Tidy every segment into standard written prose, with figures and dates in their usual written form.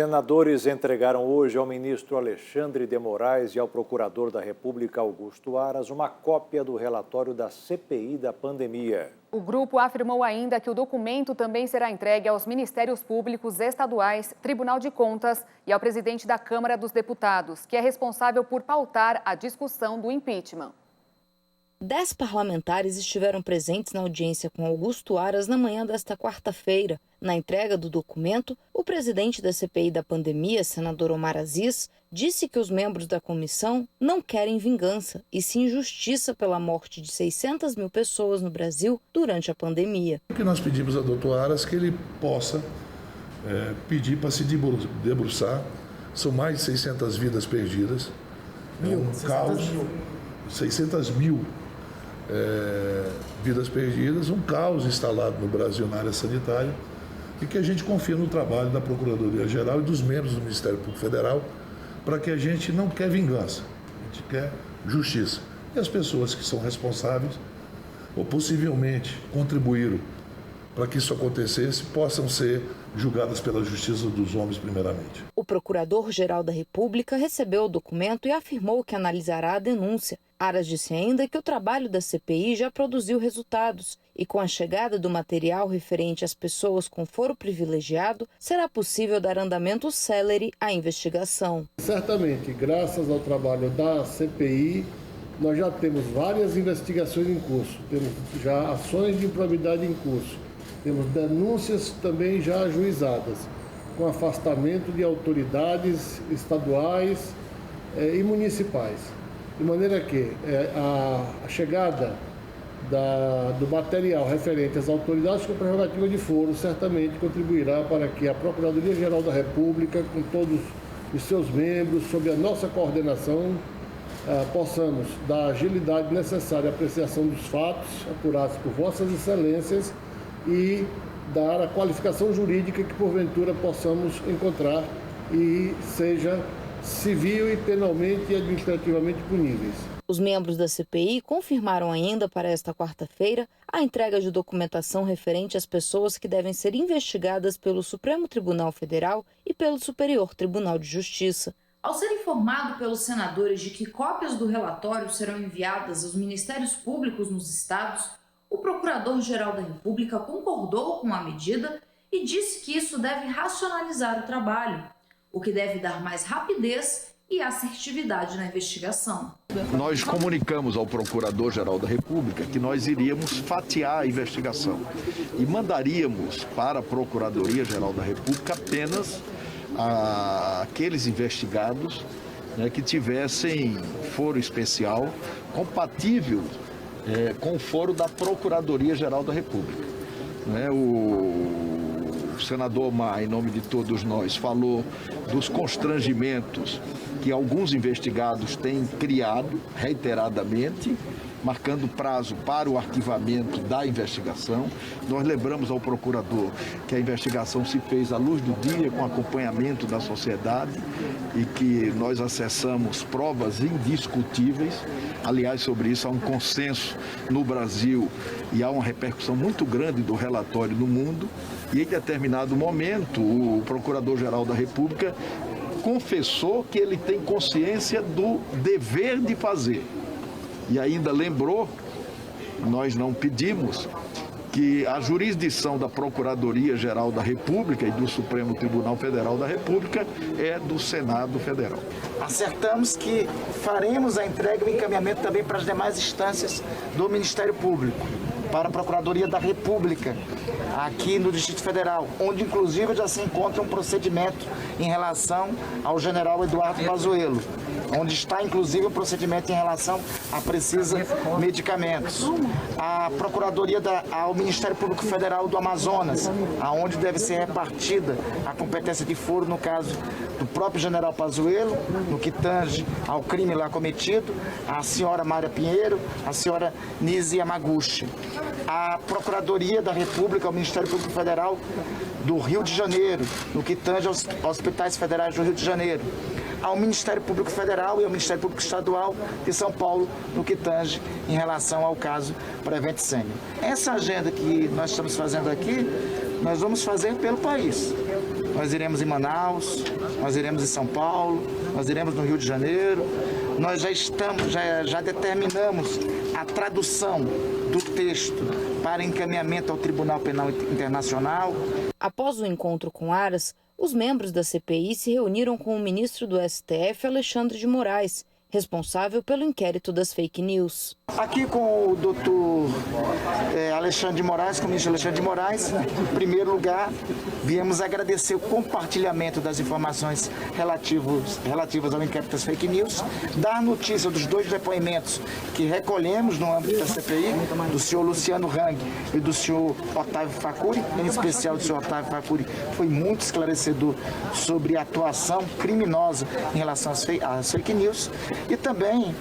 Senadores entregaram hoje ao ministro Alexandre de Moraes e ao procurador da República, Augusto Aras, uma cópia do relatório da CPI da pandemia. O grupo afirmou ainda que o documento também será entregue aos Ministérios Públicos Estaduais, Tribunal de Contas e ao presidente da Câmara dos Deputados, que é responsável por pautar a discussão do impeachment. 10 parlamentares estiveram presentes na audiência com Augusto Aras na manhã desta quarta-feira. Na entrega do documento, o presidente da CPI da pandemia, senador Omar Aziz, disse que os membros da comissão não querem vingança, e sim justiça pela morte de 600 mil pessoas no Brasil durante a pandemia. O que nós pedimos ao doutor Aras que ele possa pedir para se debruçar. São mais de 600 vidas perdidas. Caos. 600 mil vidas perdidas, um caos instalado no Brasil na área sanitária, e que a gente confia no trabalho da Procuradoria-Geral e dos membros do Ministério Público Federal, para que a gente não quer vingança, a gente quer justiça. E as pessoas que são responsáveis, ou possivelmente contribuíram para que isso acontecesse, possam ser julgadas pela justiça dos homens primeiramente. O Procurador-Geral da República recebeu o documento e afirmou que analisará a denúncia. Aras disse ainda que o trabalho da CPI já produziu resultados e, com a chegada do material referente às pessoas com foro privilegiado, será possível dar andamento célere à investigação. Certamente, graças ao trabalho da CPI, nós já temos várias investigações em curso, temos já ações de improbidade em curso, temos denúncias também já ajuizadas, com afastamento de autoridades estaduais e municipais. De maneira que a chegada do material referente às autoridades com prerrogativa de foro certamente contribuirá para que a Procuradoria-Geral da República, com todos os seus membros, sob a nossa coordenação, possamos dar a agilidade necessária à apreciação dos fatos apurados por Vossas Excelências e dar a qualificação jurídica que porventura possamos encontrar e seja civil e penalmente e administrativamente puníveis. Os membros da CPI confirmaram ainda para esta quarta-feira a entrega de documentação referente às pessoas que devem ser investigadas pelo Supremo Tribunal Federal e pelo Superior Tribunal de Justiça. Ao ser informado pelos senadores de que cópias do relatório serão enviadas aos Ministérios Públicos nos estados, o Procurador-Geral da República concordou com a medida e disse que isso deve racionalizar o trabalho, o que deve dar mais rapidez e assertividade na investigação. Nós comunicamos ao Procurador-Geral da República que nós iríamos fatiar a investigação e mandaríamos para a Procuradoria-Geral da República apenas aqueles investigados, que tivessem foro especial compatível com o foro da Procuradoria-Geral da República. O senador Omar, em nome de todos nós, falou dos constrangimentos que alguns investigados têm criado reiteradamente, marcando prazo para o arquivamento da investigação. Nós lembramos ao procurador que a investigação se fez à luz do dia, com acompanhamento da sociedade, e que nós acessamos provas indiscutíveis. Aliás, sobre isso há um consenso no Brasil e há uma repercussão muito grande do relatório no mundo. E em determinado momento, o Procurador-Geral da República confessou que ele tem consciência do dever de fazer. E ainda lembrou, nós não pedimos, que a jurisdição da Procuradoria-Geral da República e do Supremo Tribunal Federal da República é do Senado Federal. Acertamos que faremos a entrega e o encaminhamento também para as demais instâncias do Ministério Público, para a Procuradoria da República, aqui no Distrito Federal, onde inclusive já se encontra um procedimento em relação ao general Eduardo Pazuello, onde está inclusive um procedimento em relação a Precisa Medicamentos. A Procuradoria ao Ministério Público Federal do Amazonas, aonde deve ser repartida a competência de foro no caso do próprio general Pazuello, no que tange ao crime lá cometido, a senhora Mária Pinheiro, a senhora Nise Yamaguchi. A Procuradoria da República, ao Ministério Público Federal do Rio de Janeiro, no que tange aos hospitais federais do Rio de Janeiro, ao Ministério Público Federal e ao Ministério Público Estadual de São Paulo, no que tange em relação ao caso Prevent Senior. Essa agenda que nós estamos fazendo aqui, nós vamos fazer pelo país. nós iremos em Manaus, nós iremos em São Paulo, nós iremos no Rio de Janeiro. Nós já determinamos a tradução do texto para encaminhamento ao Tribunal Penal Internacional. Após o encontro com Aras, os membros da CPI se reuniram com o ministro do STF, Alexandre de Moraes, responsável pelo inquérito das fake news. Aqui com o doutor Alexandre de Moraes, com o ministro Alexandre de Moraes, em primeiro lugar, viemos agradecer o compartilhamento das informações relativas ao inquérito das fake news, dar notícia dos 2 depoimentos que recolhemos no âmbito da CPI, do senhor Luciano Hang e do senhor Otávio Facuri, em especial do senhor Otávio Facuri, foi muito esclarecedor sobre a atuação criminosa em relação às fake news, e também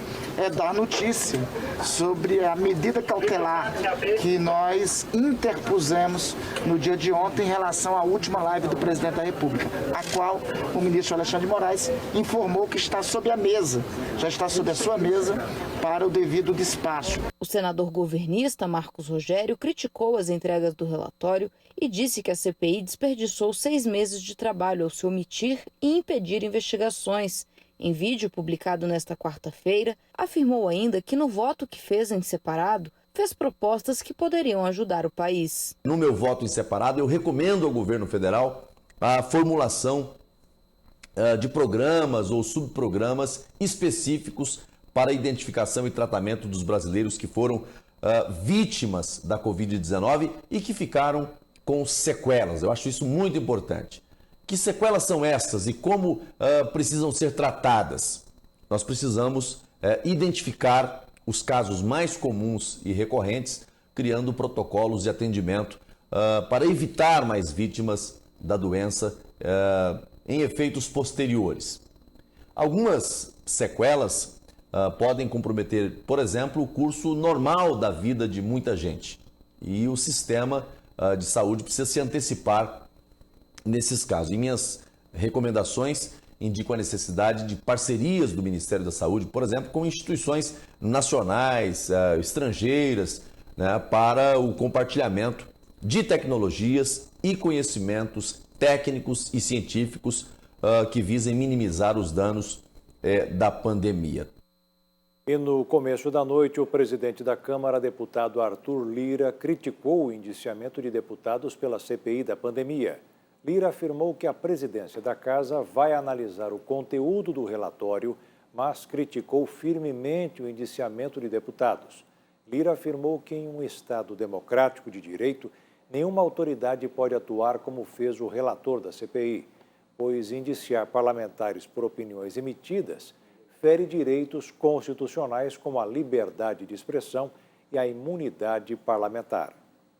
dar notícia sobre a medida cautelar que nós interpusemos no dia de ontem em relação à última live do presidente da República, a qual o ministro Alexandre de Moraes informou que está sob a mesa, já está sob a sua mesa para o devido despacho. O senador governista Marcos Rogério criticou as entregas do relatório e disse que a CPI desperdiçou 6 meses de trabalho ao se omitir e impedir investigações. Em vídeo publicado nesta quarta-feira, afirmou ainda que no voto que fez em separado, fez propostas que poderiam ajudar o país. No meu voto em separado, eu recomendo ao governo federal a formulação de programas ou subprogramas específicos para a identificação e tratamento dos brasileiros que foram vítimas da Covid-19 e que ficaram com sequelas. Eu acho isso muito importante. Que sequelas são essas e como precisam ser tratadas? Nós precisamos identificar os casos mais comuns e recorrentes, criando protocolos de atendimento para evitar mais vítimas da doença em efeitos posteriores. Algumas sequelas podem comprometer, por exemplo, o curso normal da vida de muita gente. E o sistema de saúde precisa se antecipar nesses casos. Em minhas recomendações, indico a necessidade de parcerias do Ministério da Saúde, por exemplo, com instituições nacionais, estrangeiras, né, para o compartilhamento de tecnologias e conhecimentos técnicos e científicos que visem minimizar os danos da pandemia. E no começo da noite, o presidente da Câmara, deputado Arthur Lira, criticou o indiciamento de deputados pela CPI da pandemia. Lira afirmou que a presidência da Casa vai analisar o conteúdo do relatório, mas criticou firmemente o indiciamento de deputados. Lira afirmou que em um Estado democrático de direito, nenhuma autoridade pode atuar como fez o relator da CPI, pois indiciar parlamentares por opiniões emitidas fere direitos constitucionais como a liberdade de expressão e a imunidade parlamentar.